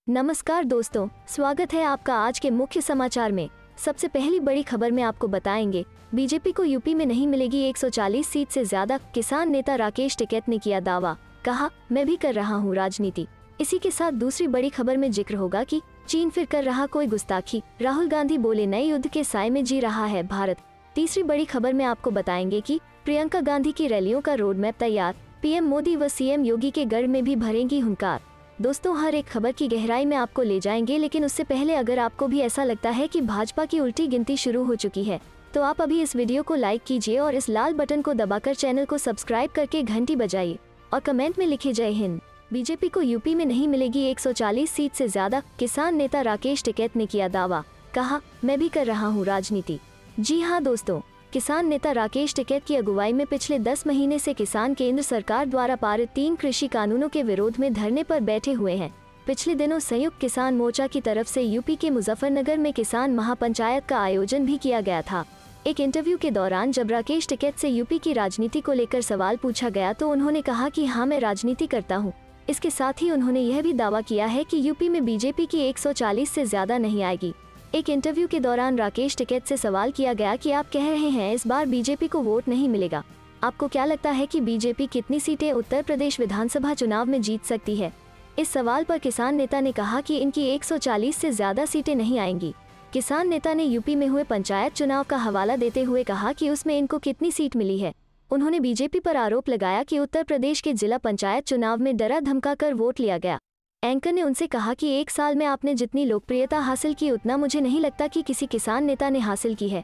नमस्कार दोस्तों, स्वागत है आपका आज के मुख्य समाचार में। सबसे पहली बड़ी खबर में आपको बताएंगे, बीजेपी को यूपी में नहीं मिलेगी 140 सीट से ज्यादा। किसान नेता राकेश टिकैत ने किया दावा, कहा मैं भी कर रहा हूं राजनीति। इसी के साथ दूसरी बड़ी खबर में जिक्र होगा कि चीन फिर कर रहा कोई गुस्ताखी, राहुल गांधी बोले नए युद्ध के साए में जी रहा है भारत। तीसरी बड़ी खबर में आपको बताएंगे कि प्रियंका गांधी की रैलियों का रोड मैप तैयार, पीएम मोदी व सीएम योगी के गढ़ में भी भरेंगी हुंकार। दोस्तों, हर एक खबर की गहराई में आपको ले जाएंगे, लेकिन उससे पहले अगर आपको भी ऐसा लगता है कि भाजपा की उल्टी गिनती शुरू हो चुकी है, तो आप अभी इस वीडियो को लाइक कीजिए और इस लाल बटन को दबाकर चैनल को सब्सक्राइब करके घंटी बजाइए और कमेंट में लिखिए जय हिंद। बीजेपी को यूपी में नहीं मिलेगी 140 सीट से ज्यादा। किसान नेता राकेश टिकैत ने किया दावा, कहा मैं भी कर रहा हूँ राजनीति। जी हाँ दोस्तों, किसान नेता राकेश टिकैत की अगुवाई में पिछले 10 महीने से किसान केंद्र सरकार द्वारा पारित 3 कृषि कानूनों के विरोध में धरने पर बैठे हुए हैं। पिछले दिनों संयुक्त किसान मोर्चा की तरफ से यूपी के मुजफ्फरनगर में किसान महापंचायत का आयोजन भी किया गया था। एक इंटरव्यू के दौरान जब राकेश टिकैत से यूपी की राजनीति को लेकर सवाल पूछा गया तो उन्होंने कहा कि हाँ, मैं राजनीति करता हूँ। इसके साथ ही उन्होंने यह भी दावा किया है कि यूपी में बीजेपी की 140 से ज्यादा नहीं आएगी। एक इंटरव्यू के दौरान राकेश टिकैत से सवाल किया गया कि आप कह रहे हैं इस बार बीजेपी को वोट नहीं मिलेगा, आपको क्या लगता है कि बीजेपी कितनी सीटें उत्तर प्रदेश विधानसभा चुनाव में जीत सकती है? इस सवाल पर किसान नेता ने कहा कि इनकी 140 से ज्यादा सीटें नहीं आएंगी। किसान नेता ने यूपी में हुए पंचायत चुनाव का हवाला देते हुए कहा कि उसमें इनको कितनी सीट मिली है। उन्होंने बीजेपी पर आरोप लगाया कि उत्तर प्रदेश के जिला पंचायत चुनाव में डरा धमका कर वोट लिया गया। एंकर ने उनसे कहा कि 1 साल में आपने जितनी लोकप्रियता हासिल की उतना मुझे नहीं लगता कि किसी किसान नेता ने हासिल की है।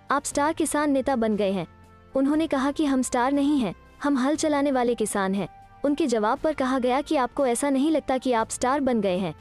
आप स्टार किसान नेता बन गए हैं। उन्होंने कहा कि हम स्टार नहीं हैं, हम हल चलाने वाले किसान हैं। उनके जवाब पर कहा गया कि आपको ऐसा नहीं लगता कि आप स्टार बन गए हैं।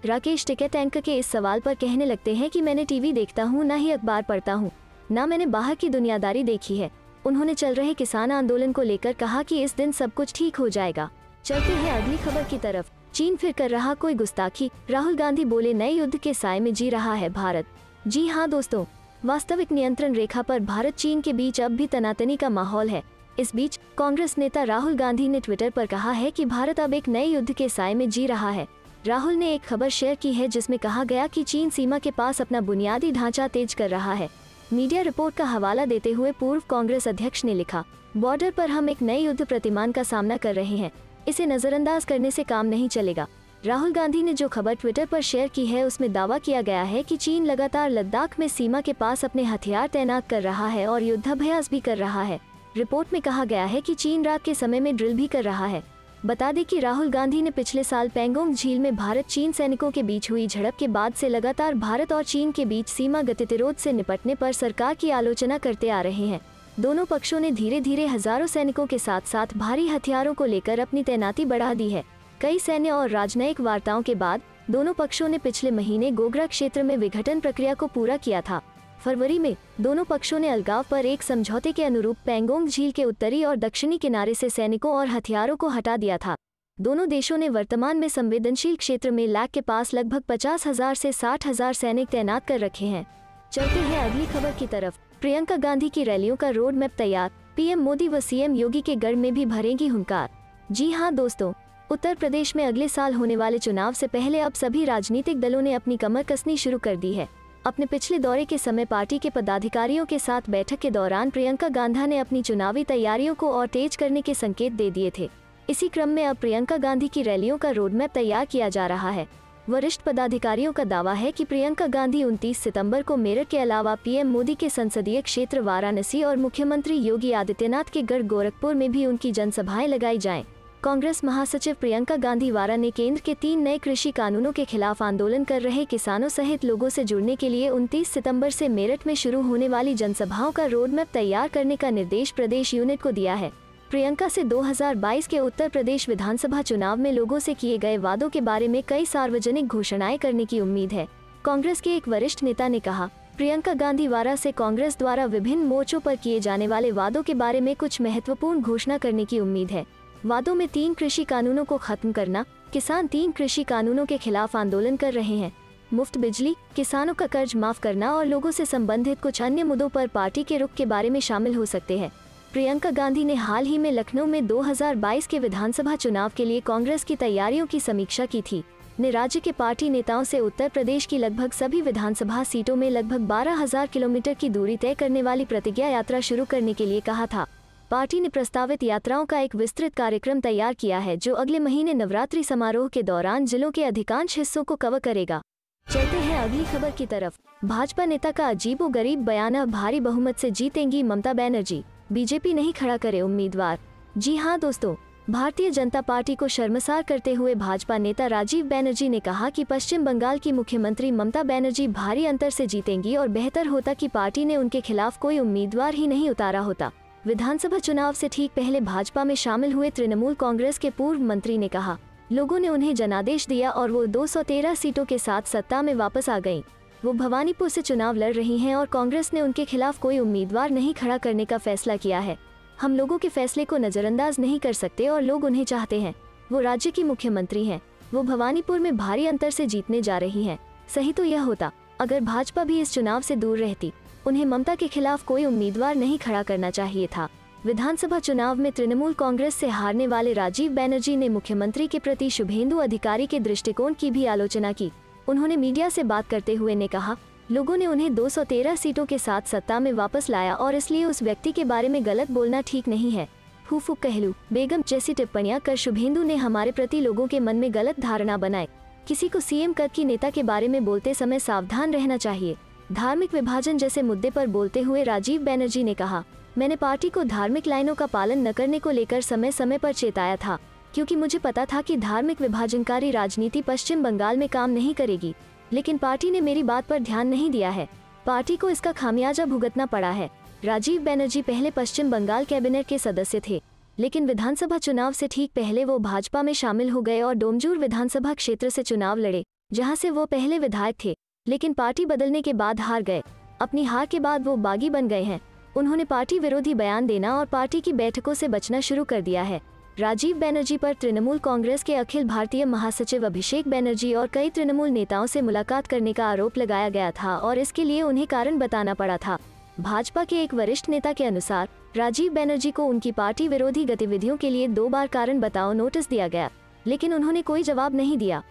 राकेश टिकैत एंकर के इस सवाल पर कहने लगते हैं कि मैंने टीवी देखता हूँ, ना ही अखबार पढ़ता हूँ, ना मैंने बाहर की दुनियादारी देखी है। उन्होंने चल रहे किसान आंदोलन को लेकर कहा कि इस दिन सब कुछ ठीक हो जाएगा। चलते हैं अगली खबर की तरफ। चीन फिर कर रहा कोई गुस्ताखी, राहुल गांधी बोले नए युद्ध के साए में जी रहा है भारत। जी हाँ दोस्तों, वास्तविक नियंत्रण रेखा पर भारत चीन के बीच अब भी तनातनी का माहौल है। इस बीच कांग्रेस नेता राहुल गांधी ने ट्विटर पर कहा है कि भारत अब एक नए युद्ध के साए में जी रहा है। राहुल ने एक खबर शेयर की है जिसमें कहा गया कि चीन सीमा के पास अपना बुनियादी ढांचा तेज कर रहा है। मीडिया रिपोर्ट का हवाला देते हुए पूर्व कांग्रेस अध्यक्ष ने लिखा, बॉर्डर पर हम एक नए युद्ध प्रतिमान का सामना कर रहे हैं, इसे नजरअंदाज करने से काम नहीं चलेगा। राहुल गांधी ने जो खबर ट्विटर पर शेयर की है उसमें दावा किया गया है कि चीन लगातार लद्दाख में सीमा के पास अपने हथियार तैनात कर रहा है और युद्धाभ्यास भी कर रहा है। रिपोर्ट में कहा गया है कि चीन रात के समय में ड्रिल भी कर रहा है। बता दें कि राहुल गांधी ने पिछले साल पेंगोंग झील में भारत चीन सैनिकों के बीच हुई झड़प के बाद से लगातार भारत और चीन के बीच सीमा गतिरोध से निपटने पर सरकार की आलोचना करते आ रहे हैं। दोनों पक्षों ने धीरे धीरे हजारों सैनिकों के साथ साथ भारी हथियारों को लेकर अपनी तैनाती बढ़ा दी है। कई सैन्य और राजनयिक वार्ताओं के बाद दोनों पक्षों ने पिछले महीने गोगरा क्षेत्र में विघटन प्रक्रिया को पूरा किया था। फरवरी में दोनों पक्षों ने अलगाव पर एक समझौते के अनुरूप पेंगोंग झील के उत्तरी और दक्षिणी किनारे से सैनिकों और हथियारों को हटा दिया था। दोनों देशों ने वर्तमान में संवेदनशील क्षेत्र में लैक के पास लगभग 50,000 से 60,000 सैनिक तैनात कर रखे हैं। चलते हैं अगली खबर की तरफ। प्रियंका गांधी की रैलियों का रोड मैप तैयार, पीएम मोदी व सीएम योगी के गढ़ में भी भरेंगी हुंकार। जी हाँ दोस्तों, उत्तर प्रदेश में अगले साल होने वाले चुनाव से पहले अब सभी राजनीतिक दलों ने अपनी कमर कसनी शुरू कर दी है। अपने पिछले दौरे के समय पार्टी के पदाधिकारियों के साथ बैठक के दौरान प्रियंका गांधी ने अपनी चुनावी तैयारियों को और तेज करने के संकेत दे दिए थे। इसी क्रम में अब प्रियंका गांधी की रैलियों का रोड मैप तैयार किया जा रहा है। वरिष्ठ पदाधिकारियों का दावा है कि प्रियंका गांधी 29 सितंबर को मेरठ के अलावा पीएम मोदी के संसदीय क्षेत्र वाराणसी और मुख्यमंत्री योगी आदित्यनाथ के गढ़ गोरखपुर में भी उनकी जनसभाएं लगाई जाएं। कांग्रेस महासचिव प्रियंका गांधी वारा ने केंद्र के 3 नए कृषि कानूनों के खिलाफ आंदोलन कर रहे किसानों सहित लोगों से जुड़ने के लिए 29 सितंबर से मेरठ में शुरू होने वाली जनसभाओं का रोड मैप तैयार करने का निर्देश प्रदेश यूनिट को दिया है। प्रियंका से 2022 के उत्तर प्रदेश विधानसभा चुनाव में लोगों से किए गए वादों के बारे में कई सार्वजनिक घोषणाएं करने की उम्मीद है। कांग्रेस के एक वरिष्ठ नेता ने कहा, प्रियंका गांधी वारा से कांग्रेस द्वारा विभिन्न मोर्चों पर किए जाने वाले वादों के बारे में कुछ महत्वपूर्ण घोषणा करने की उम्मीद है। वादों में 3 कृषि कानूनों को खत्म करना, किसान 3 कृषि कानूनों के खिलाफ आंदोलन कर रहे हैं, मुफ्त बिजली, किसानों का कर्ज माफ करना और लोगों से संबंधित कुछ अन्य मुद्दों पर पार्टी के रुख के बारे में शामिल हो सकते हैं। प्रियंका गांधी ने हाल ही में लखनऊ में 2022 के विधानसभा चुनाव के लिए कांग्रेस की तैयारियों की समीक्षा की थी। ने राज्य के पार्टी नेताओं से उत्तर प्रदेश की लगभग सभी विधानसभा सीटों में लगभग 12,000 किलोमीटर की दूरी तय करने वाली प्रतिज्ञा यात्रा शुरू करने के लिए कहा था। पार्टी ने प्रस्तावित यात्राओं का एक विस्तृत कार्यक्रम तैयार किया है, जो अगले महीने नवरात्रि समारोह के दौरान जिलों के अधिकांश हिस्सों को कवर करेगा। चलते हैं अगली खबर की तरफ। भाजपा नेता का अजीबोगरीब बयान, भारी बहुमत से जीतेंगी ममता बनर्जी, बीजेपी नहीं खड़ा करे उम्मीदवार। जी हां दोस्तों, भारतीय जनता पार्टी को शर्मसार करते हुए भाजपा नेता राजीव बनर्जी ने कहा कि पश्चिम बंगाल की मुख्यमंत्री ममता बनर्जी भारी अंतर से जीतेंगी और बेहतर होता कि पार्टी ने उनके खिलाफ कोई उम्मीदवार ही नहीं उतारा होता। विधानसभा चुनाव से ठीक पहले भाजपा में शामिल हुए तृणमूल कांग्रेस के पूर्व मंत्री ने कहा, लोगों ने उन्हें जनादेश दिया और वो 213 सीटों के साथ सत्ता में वापस आ गईं। वो भवानीपुर से चुनाव लड़ रही हैं और कांग्रेस ने उनके खिलाफ कोई उम्मीदवार नहीं खड़ा करने का फैसला किया है। हम लोगों के फैसले को नजरअंदाज नहीं कर सकते और लोग उन्हें चाहते हैं। वो राज्य की मुख्यमंत्री हैं। वो भवानीपुर में भारी अंतर से जीतने जा रही हैं। सही तो यह होता अगर भाजपा भी इस चुनाव से दूर रहती। उन्हें ममता के खिलाफ कोई उम्मीदवार नहीं खड़ा करना चाहिए था। विधानसभा चुनाव में तृणमूल कांग्रेस से हारने वाले राजीव बनर्जी ने मुख्यमंत्री के प्रति शुभेंदु अधिकारी के दृष्टिकोण की भी आलोचना की। उन्होंने मीडिया से बात करते हुए ने कहा, लोगों ने उन्हें 213 सीटों के साथ सत्ता में वापस लाया और इसलिए उस व्यक्ति के बारे में गलत बोलना ठीक नहीं है। फूफू कहलू बेगम जैसी टिप्पणियां कर शुभेंदु ने हमारे प्रति लोगों के मन में गलत धारणा बनाई। किसी को सीएम पद की नेता के बारे में बोलते समय सावधान रहना चाहिए। धार्मिक विभाजन जैसे मुद्दे पर बोलते हुए राजीव बनर्जी ने कहा, मैंने पार्टी को धार्मिक लाइनों का पालन न करने को लेकर समय समय पर चेताया था, क्योंकि मुझे पता था कि धार्मिक विभाजनकारी राजनीति पश्चिम बंगाल में काम नहीं करेगी। लेकिन पार्टी ने मेरी बात पर ध्यान नहीं दिया है। पार्टी को इसका खामियाजा भुगतना पड़ा है। राजीव बनर्जी पहले पश्चिम बंगाल कैबिनेट के सदस्य थे, लेकिन विधानसभा चुनाव से ठीक पहले वो भाजपा में शामिल हो गए और डोमजूर विधानसभा क्षेत्र से चुनाव लड़े, जहां से वो पहले विधायक थे, लेकिन पार्टी बदलने के बाद हार गए। अपनी हार के बाद वो बागी बन गए हैं। उन्होंने पार्टी विरोधी बयान देना और पार्टी की बैठकों से बचना शुरू कर दिया है। राजीव बनर्जी पर तृणमूल कांग्रेस के अखिल भारतीय महासचिव अभिषेक बनर्जी और कई तृणमूल नेताओं से मुलाकात करने का आरोप लगाया गया था और इसके लिए उन्हें कारण बताना पड़ा था। भाजपा के एक वरिष्ठ नेता के अनुसार राजीव बनर्जी को उनकी पार्टी विरोधी गतिविधियों के लिए 2 बार कारण बताओ नोटिस दिया गया, लेकिन उन्होंने कोई जवाब नहीं दिया।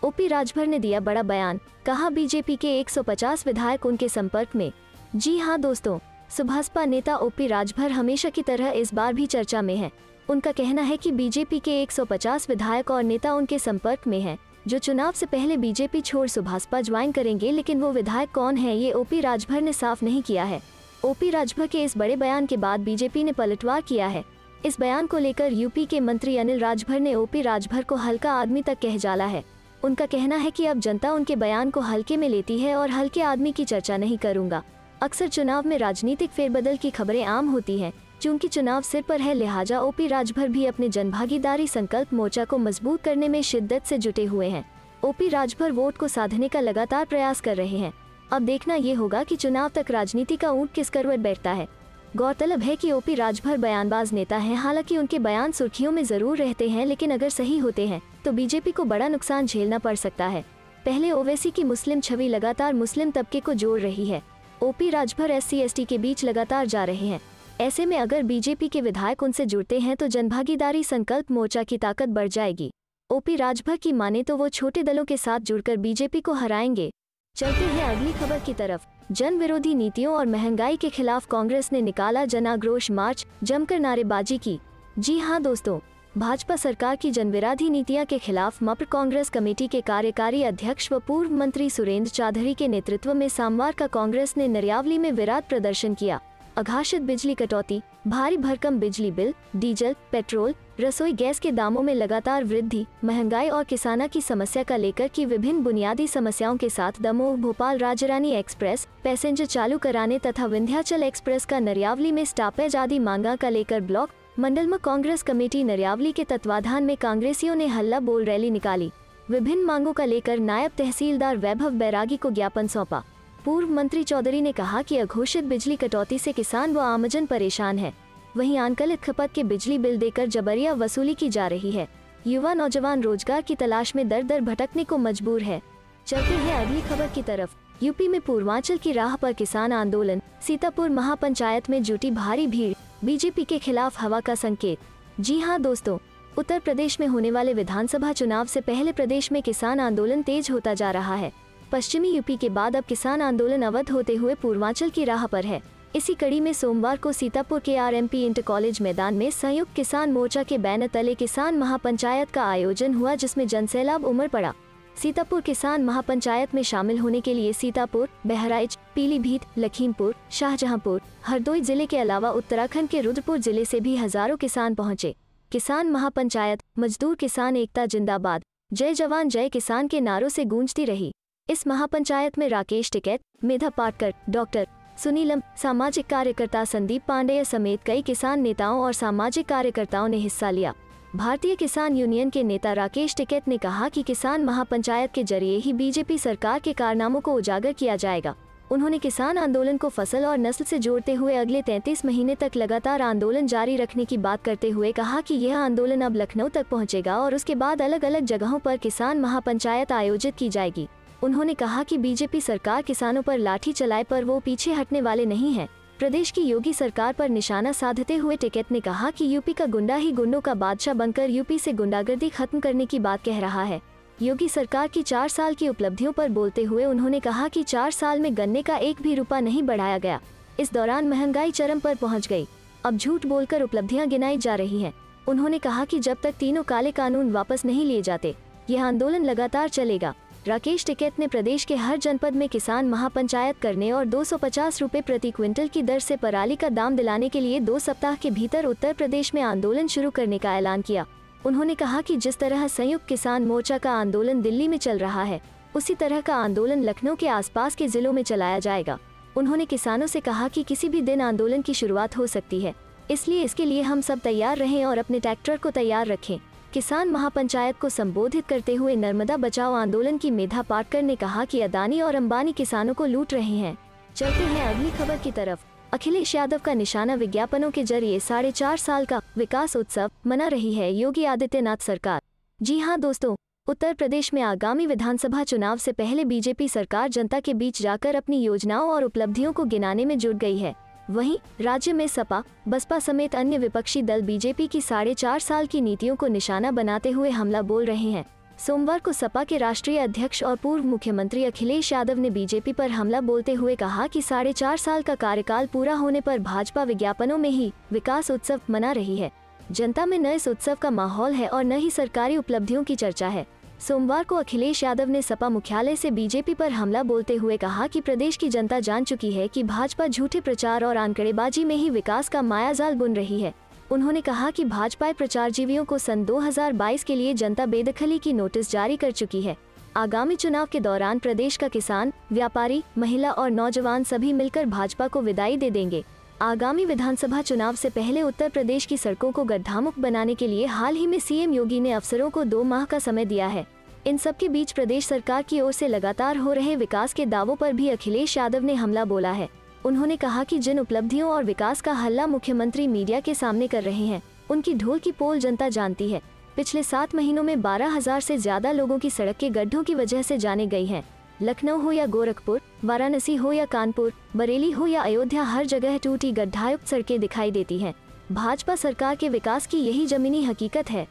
ओपी राजभर ने दिया बड़ा बयान, कहा बीजेपी के 150 विधायक उनके संपर्क में। जी हां दोस्तों, सुभाषपा नेता ओपी राजभर हमेशा की तरह इस बार भी चर्चा में है। उनका कहना है कि बीजेपी के 150 विधायक और नेता उनके संपर्क में हैं, जो चुनाव से पहले बीजेपी छोड़ सुभाषपा ज्वाइन करेंगे, लेकिन वो विधायक कौन है ये ओपी राजभर ने साफ नहीं किया है। ओपी राजभर के इस बड़े बयान के बाद बीजेपी ने पलटवार किया है। इस बयान को लेकर यूपी के मंत्री अनिल राजभर ने ओपी राजभर को हल्का आदमी तक कह डाला है। उनका कहना है कि अब जनता उनके बयान को हल्के में लेती है और हल्के आदमी की चर्चा नहीं करूंगा। अक्सर चुनाव में राजनीतिक फेरबदल की खबरें आम होती हैं। चूंकि चुनाव सिर पर है, लिहाजा ओपी राजभर भी अपने जनभागीदारी संकल्प मोर्चा को मजबूत करने में शिद्दत से जुटे हुए हैं। ओपी राजभर वोट को साधने का लगातार प्रयास कर रहे हैं। अब देखना ये होगा कि चुनाव तक राजनीति का ऊंट किस करवट बैठता है। गौरतलब है कि ओपी राजभर बयानबाज नेता हैं। हालांकि उनके बयान सुर्खियों में जरूर रहते हैं, लेकिन अगर सही होते हैं तो बीजेपी को बड़ा नुकसान झेलना पड़ सकता है। पहले ओवैसी की मुस्लिम छवि लगातार मुस्लिम तबके को जोड़ रही है। ओपी राजभर SC/ST के बीच लगातार जा रहे हैं। ऐसे में अगर बीजेपी के विधायक उनसे जुड़ते हैं तो जनभागीदारी संकल्प मोर्चा की ताकत बढ़ जाएगी। ओपी राजभर की माने तो वो छोटे दलों के साथ जुड़कर बीजेपी को हराएंगे। चलते हैं अगली खबर की तरफ। जन विरोधी नीतियों और महंगाई के खिलाफ कांग्रेस ने निकाला जन आक्रोश मार्च, जमकर नारेबाजी की। जी हां दोस्तों, भाजपा सरकार की जनविरोधी नीतियों के खिलाफ मप्र कांग्रेस कमेटी के कार्यकारी अध्यक्ष व पूर्व मंत्री सुरेंद्र चौधरी के नेतृत्व में सोमवार का कांग्रेस ने नरियावली में विरोध प्रदर्शन किया। अघोषित बिजली कटौती, भारी भरकम बिजली बिल, डीजल, पेट्रोल, रसोई गैस के दामों में लगातार वृद्धि, महंगाई और किसानों की समस्या का लेकर की विभिन्न बुनियादी समस्याओं के साथ दमोह भोपाल राजरानी एक्सप्रेस पैसेंजर चालू कराने तथा विंध्याचल एक्सप्रेस का नरियावली में स्टॉपेज आदि मांगा का लेकर ब्लॉक मंडल में कांग्रेस कमेटी नरियावली के तत्वाधान में कांग्रेसियों ने हल्ला बोल रैली निकाली। विभिन्न मांगों का लेकर नायब तहसीलदार वैभव बैरागी को ज्ञापन सौंपा। पूर्व मंत्री चौधरी ने कहा कि अघोषित बिजली कटौती से किसान व आमजन परेशान है। वहीं आंकलित खपत के बिजली बिल देकर जबरिया वसूली की जा रही है। युवा नौजवान रोजगार की तलाश में दर दर भटकने को मजबूर है। चलते हैं अगली खबर की तरफ। यूपी में पूर्वांचल की राह पर किसान आंदोलन, सीतापुर महापंचायत में जुटी भारी भीड़, बीजेपी के खिलाफ हवा का संकेत। जी हां दोस्तों, उत्तर प्रदेश में होने वाले विधानसभा चुनाव से पहले प्रदेश में किसान आंदोलन तेज होता जा रहा है। पश्चिमी यूपी के बाद अब किसान आंदोलन अवध होते हुए पूर्वांचल की राह पर है। इसी कड़ी में सोमवार को सीतापुर के आरएमपी इंटर कॉलेज मैदान में संयुक्त किसान मोर्चा के बैनर तले किसान महापंचायत का आयोजन हुआ, जिसमें जनसैलाब उमड़ पड़ा। सीतापुर किसान महापंचायत में शामिल होने के लिए सीतापुर, बहराइच, पीलीभीत, लखीमपुर, शाहजहांपुर, हरदोई जिले के अलावा उत्तराखंड के रुद्रपुर जिले से भी हजारों किसान पहुंचे। किसान महापंचायत मजदूर किसान एकता जिंदाबाद, जय जवान जय किसान के नारों से गूंजती रही। इस महापंचायत में राकेश टिकैत, मेधा पाटकर, डॉक्टर सुनीलम, सामाजिक कार्यकर्ता संदीप पांडेय समेत कई किसान नेताओं और सामाजिक कार्यकर्ताओं ने हिस्सा लिया। भारतीय किसान यूनियन के नेता राकेश टिकैत ने कहा कि किसान महापंचायत के जरिए ही बीजेपी सरकार के कारनामों को उजागर किया जाएगा। उन्होंने किसान आंदोलन को फसल और नस्ल से जोड़ते हुए अगले 33 महीने तक लगातार आंदोलन जारी रखने की बात करते हुए कहा कि यह आंदोलन अब लखनऊ तक पहुंचेगा और उसके बाद अलग अलग जगहों पर किसान महापंचायत आयोजित की जाएगी। उन्होंने कहा कि बीजेपी सरकार किसानों पर लाठी चलाए पर वो पीछे हटने वाले नहीं हैं। प्रदेश की योगी सरकार पर निशाना साधते हुए टिकैत ने कहा कि यूपी का गुंडा ही गुंडों का बादशाह बनकर यूपी से गुंडागर्दी खत्म करने की बात कह रहा है। योगी सरकार की 4 साल की उपलब्धियों पर बोलते हुए उन्होंने कहा कि 4 साल में गन्ने का एक भी रुपया नहीं बढ़ाया गया। इस दौरान महंगाई चरम पर पहुंच गई। अब झूठ बोलकर उपलब्धियां गिनाई जा रही हैं। उन्होंने कहा कि जब तक तीनों काले कानून वापस नहीं लिए जाते, यह आंदोलन लगातार चलेगा। राकेश टिकैत ने प्रदेश के हर जनपद में किसान महापंचायत करने और 250 रुपए प्रति क्विंटल की दर से पराली का दाम दिलाने के लिए 2 सप्ताह के भीतर उत्तर प्रदेश में आंदोलन शुरू करने का ऐलान किया। उन्होंने कहा कि जिस तरह संयुक्त किसान मोर्चा का आंदोलन दिल्ली में चल रहा है, उसी तरह का आंदोलन लखनऊ के आसपास के जिलों में चलाया जाएगा। उन्होंने किसानों से कहा कि किसी भी दिन आंदोलन की शुरुआत हो सकती है, इसलिए इसके लिए हम सब तैयार रहें और अपने ट्रैक्टर को तैयार रखें। किसान महापंचायत को संबोधित करते हुए नर्मदा बचाओ आंदोलन की मेधा पाटकर ने कहा कि अदानी और अंबानी किसानों को लूट रहे हैं। चलते हैं अगली खबर की तरफ। अखिलेश यादव का निशाना विज्ञापनों के जरिए 4.5 साल का विकास उत्सव मना रही है योगी आदित्यनाथ सरकार। जी हां दोस्तों, उत्तर प्रदेश में आगामी विधानसभा चुनाव से पहले बीजेपी सरकार जनता के बीच जाकर अपनी योजनाओं और उपलब्धियों को गिनाने में जुट गई है। वहीं राज्य में सपा, बसपा समेत अन्य विपक्षी दल बीजेपी की 4.5 साल की नीतियों को निशाना बनाते हुए हमला बोल रहे हैं। सोमवार को सपा के राष्ट्रीय अध्यक्ष और पूर्व मुख्यमंत्री अखिलेश यादव ने बीजेपी पर हमला बोलते हुए कहा कि 4.5 साल का कार्यकाल पूरा होने पर भाजपा विज्ञापनों में ही विकास उत्सव मना रही है। जनता में न इस उत्सव का माहौल है और न ही सरकारी उपलब्धियों की चर्चा है। सोमवार को अखिलेश यादव ने सपा मुख्यालय से बीजेपी पर हमला बोलते हुए कहा कि प्रदेश की जनता जान चुकी है कि भाजपा झूठे प्रचार और आंकड़ेबाजी में ही विकास का मायाजाल बुन रही है। उन्होंने कहा कि भाजपा प्रचारजीवियों को सन 2022 के लिए जनता बेदखली की नोटिस जारी कर चुकी है। आगामी चुनाव के दौरान प्रदेश का किसान, व्यापारी, महिला और नौजवान सभी मिलकर भाजपा को विदाई दे देंगे। आगामी विधानसभा चुनाव से पहले उत्तर प्रदेश की सड़कों को गड्ढामुक्त बनाने के लिए हाल ही में सीएम योगी ने अफसरों को 2 माह का समय दिया है। इन सब के बीच प्रदेश सरकार की ओर से लगातार हो रहे विकास के दावों पर भी अखिलेश यादव ने हमला बोला है। उन्होंने कहा कि जिन उपलब्धियों और विकास का हल्ला मुख्यमंत्री मीडिया के सामने कर रहे हैं, उनकी ढोल की पोल जनता जानती है। पिछले 7 महीनों में 12,000 से ज्यादा लोगों की सड़क के गड्ढों की वजह से जाने गई हैं। लखनऊ हो या गोरखपुर, वाराणसी हो या कानपुर, बरेली हो या अयोध्या, हर जगह टूटी गड्ढायुक्त सड़कें दिखाई देती हैं। भाजपा सरकार के विकास की यही जमीनी हकीकत है।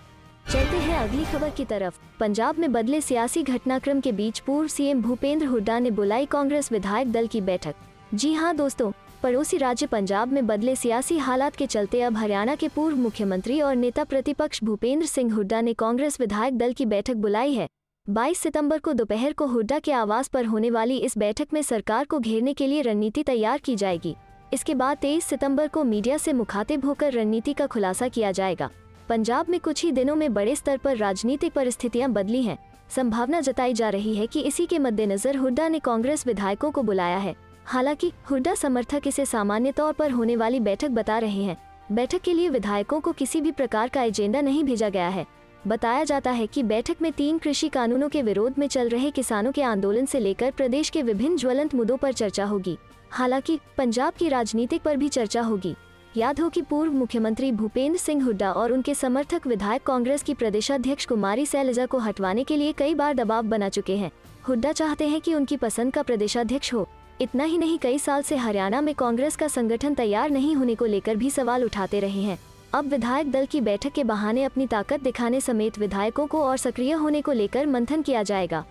चलते हैं अगली खबर की तरफ। पंजाब में बदले सियासी घटनाक्रम के बीच पूर्व सीएम भूपेंद्र हुड्डा ने बुलाई कांग्रेस विधायक दल की बैठक। जी हां दोस्तों, पड़ोसी राज्य पंजाब में बदले सियासी हालात के चलते अब हरियाणा के पूर्व मुख्यमंत्री और नेता प्रतिपक्ष भूपेंद्र सिंह हुड्डा ने कांग्रेस विधायक दल की बैठक बुलाई है। 22 सितंबर को दोपहर को हुड्डा के आवास पर होने वाली इस बैठक में सरकार को घेरने के लिए रणनीति तैयार की जाएगी। इसके बाद 23 सितंबर को मीडिया से मुखातिब होकर रणनीति का खुलासा किया जाएगा। पंजाब में कुछ ही दिनों में बड़े स्तर पर राजनीतिक परिस्थितियां बदली हैं। संभावना जताई जा रही है कि इसी के मद्देनजर हुड्डा ने कांग्रेस विधायकों को बुलाया है। हालांकि हुड्डा समर्थक इसे सामान्य तौर पर होने वाली बैठक बता रहे हैं। बैठक के लिए विधायकों को किसी भी प्रकार का एजेंडा नहीं भेजा गया है। बताया जाता है कि बैठक में 3 कृषि कानूनों के विरोध में चल रहे किसानों के आंदोलन से लेकर प्रदेश के विभिन्न ज्वलंत मुद्दों पर चर्चा होगी। हालांकि पंजाब की राजनीतिक पर भी चर्चा होगी। याद हो कि पूर्व मुख्यमंत्री भूपेंद्र सिंह हुड्डा और उनके समर्थक विधायक कांग्रेस की प्रदेशाध्यक्ष कुमारी शैलजा को हटवाने के लिए कई बार दबाव बना चुके हैं। हुड्डा चाहते हैं कि उनकी पसंद का प्रदेशाध्यक्ष हो। इतना ही नहीं, कई साल से हरियाणा में कांग्रेस का संगठन तैयार नहीं होने को लेकर भी सवाल उठाते रहे हैं। अब विधायक दल की बैठक के बहाने अपनी ताकत दिखाने समेत विधायकों को और सक्रिय होने को लेकर मंथन किया जाएगा।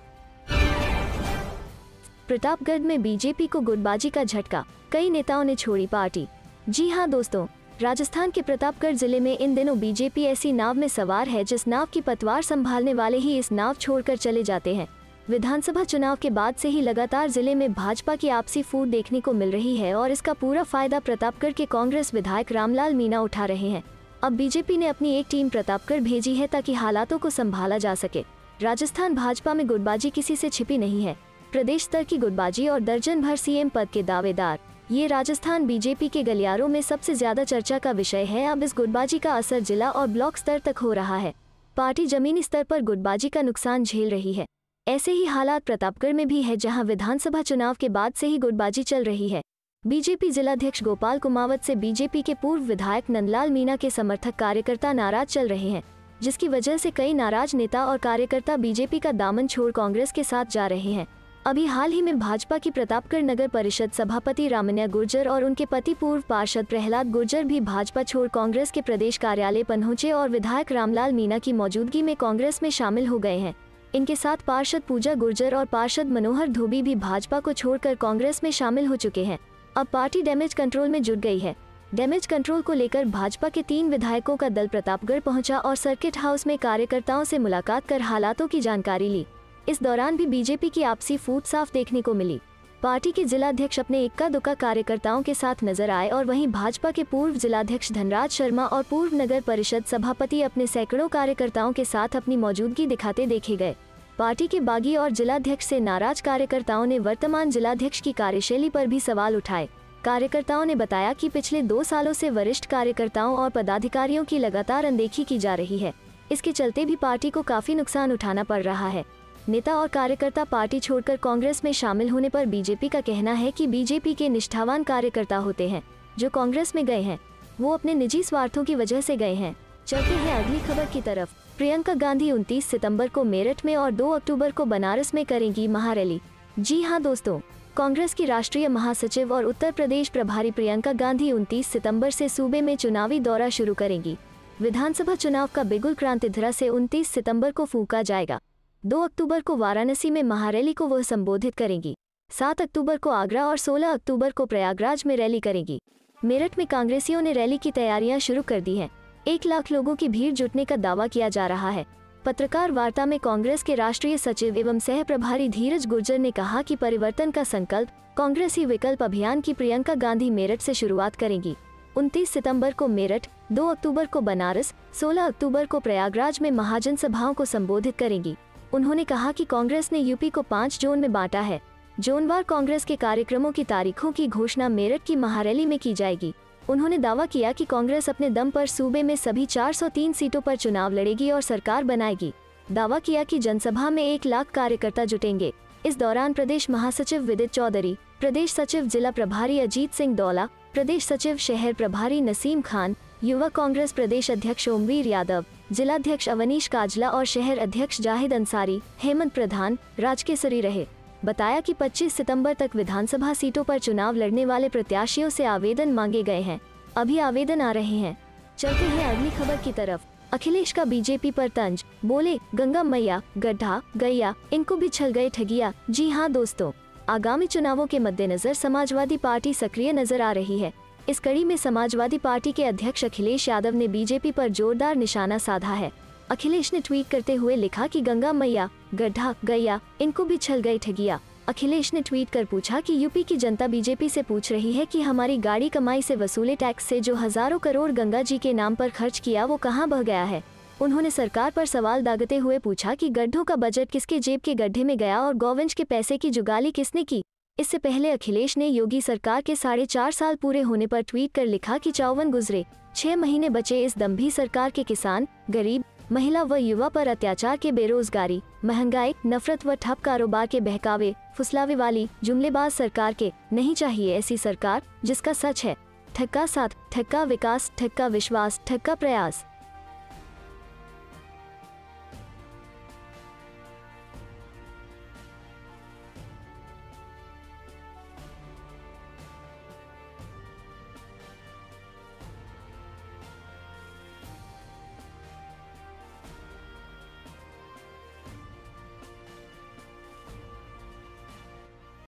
प्रतापगढ़ में बीजेपी को गुटबाजी का झटका, कई नेताओं ने छोड़ी पार्टी। जी हां दोस्तों, राजस्थान के प्रतापगढ़ जिले में इन दिनों बीजेपी ऐसी नाव में सवार है जिस नाव की पतवार संभालने वाले ही इस नाव छोड़कर चले जाते हैं। विधानसभा चुनाव के बाद से ही लगातार जिले में भाजपा की आपसी फूट देखने को मिल रही है और इसका पूरा फायदा प्रतापगढ़ के कांग्रेस विधायक रामलाल मीणा उठा रहे हैं। अब बीजेपी ने अपनी एक टीम प्रतापगढ़ भेजी है ताकि हालातों को संभाला जा सके। राजस्थान भाजपा में गुटबाजी किसी से छिपी नहीं है। प्रदेश स्तर की गुटबाजी और दर्जन भर सीएम पद के दावेदार, ये राजस्थान बीजेपी के गलियारों में सबसे ज्यादा चर्चा का विषय है। अब इस गुटबाजी का असर जिला और ब्लॉक स्तर तक हो रहा है। पार्टी जमीनी स्तर पर गुटबाजी का नुकसान झेल रही है। ऐसे ही हालात प्रतापगढ़ में भी है, जहां विधानसभा चुनाव के बाद से ही गुटबाजी चल रही है। बीजेपी जिलाध्यक्ष गोपाल कुमावत से बीजेपी के पूर्व विधायक नंदलाल मीणा के समर्थक कार्यकर्ता नाराज चल रहे हैं, जिसकी वजह से कई नाराज नेता और कार्यकर्ता बीजेपी का दामन छोड़ कांग्रेस के साथ जा रहे हैं। अभी हाल ही में भाजपा की प्रतापगढ़ नगर परिषद सभापति रामन्या गुर्जर और उनके पति पूर्व पार्षद प्रहलाद गुर्जर भी भाजपा छोड़ कांग्रेस के प्रदेश कार्यालय पहुंचे और विधायक रामलाल मीणा की मौजूदगी में कांग्रेस में शामिल हो गए हैं। इनके साथ पार्षद पूजा गुर्जर और पार्षद मनोहर धोबी भी भाजपा को छोड़कर कांग्रेस में शामिल हो चुके हैं। अब पार्टी डैमेज कंट्रोल में जुट गई है। डैमेज कंट्रोल को लेकर भाजपा के 3 विधायकों का दल प्रतापगढ़ पहुंचा और सर्किट हाउस में कार्यकर्ताओं से मुलाकात कर हालातों की जानकारी ली। इस दौरान भी बीजेपी की आपसी फूट साफ देखने को मिली। पार्टी के जिलाध्यक्ष अपने इक्का दुक्का कार्यकर्ताओं के साथ नजर आए और वहीं भाजपा के पूर्व जिलाध्यक्ष धनराज शर्मा और पूर्व नगर परिषद सभापति अपने सैकड़ों कार्यकर्ताओं के साथ अपनी मौजूदगी दिखाते देखे गए। पार्टी के बागी और जिलाध्यक्ष से नाराज कार्यकर्ताओं ने वर्तमान जिलाध्यक्ष की कार्यशैली पर भी सवाल उठाए। कार्यकर्ताओं ने बताया कि पिछले 2 सालों से वरिष्ठ कार्यकर्ताओं और पदाधिकारियों की लगातार अनदेखी की जा रही है। इसके चलते भी पार्टी को काफी नुकसान उठाना पड़ रहा है। नेता और कार्यकर्ता पार्टी छोड़कर कांग्रेस में शामिल होने पर बीजेपी का कहना है कि बीजेपी के निष्ठावान कार्यकर्ता होते हैं जो कांग्रेस में गए हैं, वो अपने निजी स्वार्थों की वजह से गए हैं। चलते हैं अगली खबर की तरफ। प्रियंका गांधी 29 सितंबर को मेरठ में और 2 अक्टूबर को बनारस में करेंगी महारैली। जी हां दोस्तों, कांग्रेस की राष्ट्रीय महासचिव और उत्तर प्रदेश प्रभारी प्रियंका गांधी 29 सितंबर से सूबे में चुनावी दौरा शुरू करेंगी। विधानसभा चुनाव का बिगुल क्रांतिधरा से 29 सितंबर को फूंका जाएगा। 2 अक्टूबर को वाराणसी में महारैली को वह संबोधित करेंगी। 7 अक्टूबर को आगरा और 16 अक्टूबर को प्रयागराज में रैली करेंगी। मेरठ में कांग्रेसियों ने रैली की तैयारियां शुरू कर दी हैं। 1 लाख लोगों की भीड़ जुटने का दावा किया जा रहा है। पत्रकार वार्ता में कांग्रेस के राष्ट्रीय सचिव एवं सह प्रभारी धीरज गुर्जर ने कहा कि परिवर्तन का संकल्प कांग्रेसी विकल्प अभियान की प्रियंका गांधी मेरठ से शुरुआत करेंगी। 29 सितंबर को मेरठ, 2 अक्टूबर को बनारस, 16 अक्टूबर को प्रयागराज में महाजन सभाओं को संबोधित करेंगी। उन्होंने कहा कि कांग्रेस ने यूपी को 5 जोन में बांटा है। जोनवार कांग्रेस के कार्यक्रमों की तारीखों की घोषणा मेरठ की महारैली में की जाएगी। उन्होंने दावा किया कि कांग्रेस अपने दम पर सूबे में सभी 403 सीटों पर चुनाव लड़ेगी और सरकार बनाएगी। दावा किया कि जनसभा में 1 लाख कार्यकर्ता जुटेंगे। इस दौरान प्रदेश महासचिव विदित चौधरी, प्रदेश सचिव जिला प्रभारी अजीत सिंह दौला, प्रदेश सचिव शहर प्रभारी नसीम खान, युवा कांग्रेस प्रदेश अध्यक्ष ओमवीर यादव, जिलाध्यक्ष अवनीश काजला और शहर अध्यक्ष जाहिद अंसारी, हेमंत प्रधान, राजकेसरी रहे। बताया कि 25 सितंबर तक विधानसभा सीटों पर चुनाव लड़ने वाले प्रत्याशियों से आवेदन मांगे गए हैं। अभी आवेदन आ रहे हैं। चलते हैं अगली खबर की तरफ। अखिलेश का बीजेपी पर तंज, बोले गंगा मैया, गड्ढा, गैया, इनको भी छल गए ठगिया। जी हां दोस्तों, आगामी चुनावों के मद्देनजर समाजवादी पार्टी सक्रिय नजर आ रही है। इस कड़ी में समाजवादी पार्टी के अध्यक्ष अखिलेश यादव ने बीजेपी पर जोरदार निशाना साधा है। अखिलेश ने ट्वीट करते हुए लिखा कि गंगा मैया, गड्ढा, गैया, इनको भी छल गई ठगिया। अखिलेश ने ट्वीट कर पूछा कि यूपी की जनता बीजेपी से पूछ रही है कि हमारी गाड़ी कमाई से वसूले टैक्स से जो हजारों करोड़ गंगा जी के नाम पर खर्च किया वो कहां बह गया है। उन्होंने सरकार पर सवाल दागते हुए पूछा कि गड्ढों का बजट किसके जेब के गड्ढे में गया और गौवंश के पैसे की जुगाली किसने की। इससे पहले अखिलेश ने योगी सरकार के 4.5 साल पूरे होने पर ट्वीट कर लिखा कि 54 गुजरे, 6 महीने बचे इस दम्भी सरकार के किसान, गरीब, महिला व युवा पर अत्याचार के बेरोजगारी, महंगाई, नफरत व ठप कारोबार के बहकावे, फुसलावे वाली जुमलेबाज सरकार के नहीं चाहिए ऐसी सरकार जिसका सच है ठक्का साथ, ठक्का विकास, ठक्का विश्वास, ठक्का प्रयास।